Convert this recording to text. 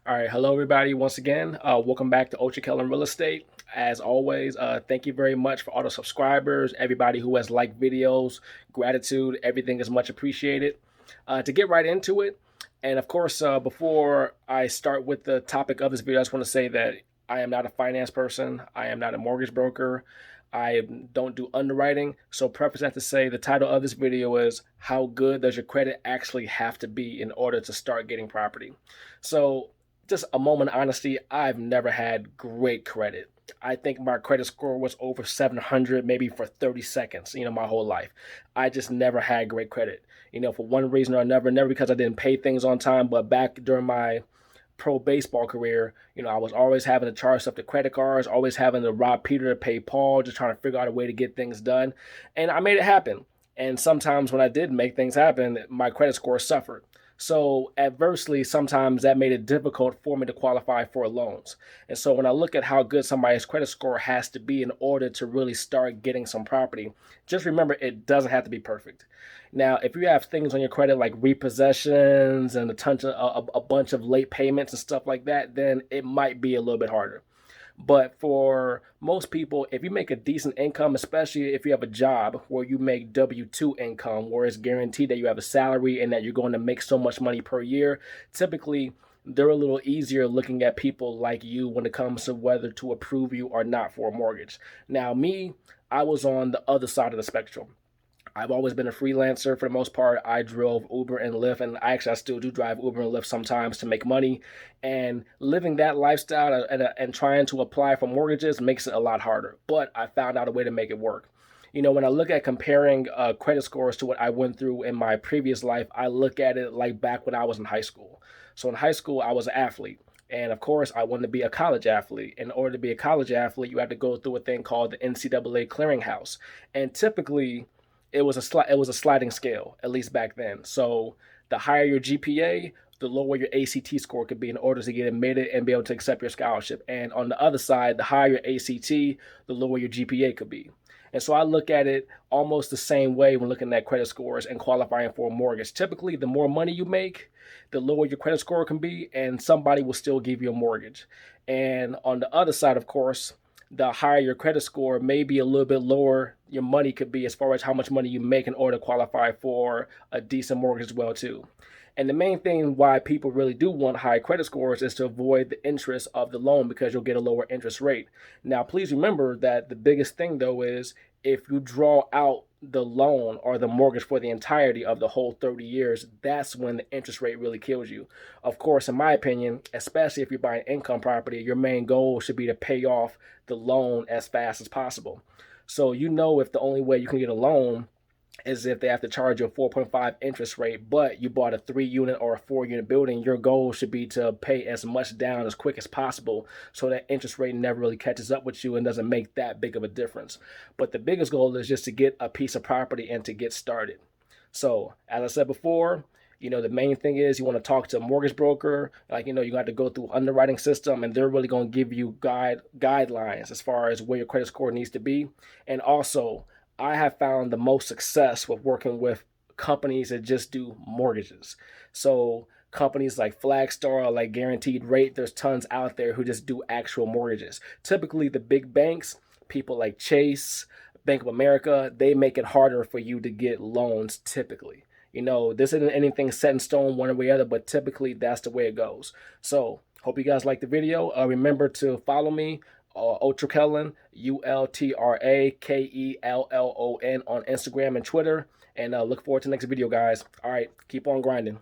All right, hello everybody. Once again, welcome back to Ultra Kellen Real Estate. As always, thank you very much for all the subscribers, everybody who has liked videos. Gratitude, everything is much appreciated. To get right into it, and of course, before I start with the topic of this video, I just want to say that I am not a finance person. I am not a mortgage broker. I don't do underwriting. So, preface that to say the title of this video is "How good does your credit actually have to be in order to start getting property?" So just a moment of honesty, I've never had great credit. I think my credit score was over 700 maybe for 30 seconds, my whole life. I just never had great credit, for one reason or another, never because I didn't pay things on time, but back during my pro baseball career, I was always having to charge stuff to credit cards, always having to rob Peter to pay Paul, just trying to figure out a way to get things done. And I made it happen. And sometimes when I did make things happen, my credit score suffered. So adversely, sometimes that made it difficult for me to qualify for loans. And so when I look at how good somebody's credit score has to be in order to really start getting some property, just remember it doesn't have to be perfect. Now, if you have things on your credit like repossessions and a bunch of late payments and stuff like that, then it might be a little bit harder. But for most people, if you make a decent income, especially if you have a job where you make W 2 income, where it's guaranteed that you have a salary and that you're going to make so much money per year, typically they're a little easier looking at people like you when it comes to whether to approve you or not for a mortgage. Now, me, I was on the other side of the spectrum. I've always been a freelancer for the most part. I drove Uber and Lyft, and I still do drive Uber and Lyft sometimes to make money. And living that lifestyle and trying to apply for mortgages makes it a lot harder. But I found out a way to make it work. When I look at comparing credit scores to what I went through in my previous life, I look at it like back when I was in high school. So in high school, I was an athlete. And of course, I wanted to be a college athlete. In order to be a college athlete, you have to go through a thing called the NCAA clearinghouse. And typically, it was a sliding scale, at least back then. So the higher your GPA, the lower your ACT score could be in order to get admitted and be able to accept your scholarship. And on the other side, the higher your ACT, the lower your GPA could be. And so I look at it almost the same way when looking at credit scores and qualifying for a mortgage. Typically, the more money you make, the lower your credit score can be, and somebody will still give you a mortgage. And on the other side, of course, the higher your credit score, maybe a little bit lower your money could be as far as how much money you make in order to qualify for a decent mortgage as well too. And the main thing why people really do want high credit scores is to avoid the interest of the loan because you'll get a lower interest rate. Now, please remember that the biggest thing though is if you draw out the loan or the mortgage for the entirety of the whole 30 years, that's when the interest rate really kills you. Of course, in my opinion, especially if you're buying income property, your main goal should be to pay off the loan as fast as possible. So if the only way you can get a loan is if they have to charge you a 4.5 interest rate, but you bought a 3 unit or a 4 unit building, your goal should be to pay as much down as quick as possible so that interest rate never really catches up with you and doesn't make that big of a difference. But the biggest goal is just to get a piece of property and to get started. So, as I said before, the main thing is you want to talk to a mortgage broker. You got to go through underwriting system, and they're really going to give you guidelines as far as where your credit score needs to be. And also, I have found the most success with working with companies that just do mortgages. So companies like Flagstar, like Guaranteed Rate, there's tons out there who just do actual mortgages. Typically, the big banks, people like Chase, Bank of America, they make it harder for you to get loans typically. This isn't anything set in stone one way or the other, but typically that's the way it goes. So, hope you guys like the video. Remember to follow me, Ultra Kellen, UltraKellon on Instagram and Twitter. And look forward to the next video, guys. All right, keep on grinding.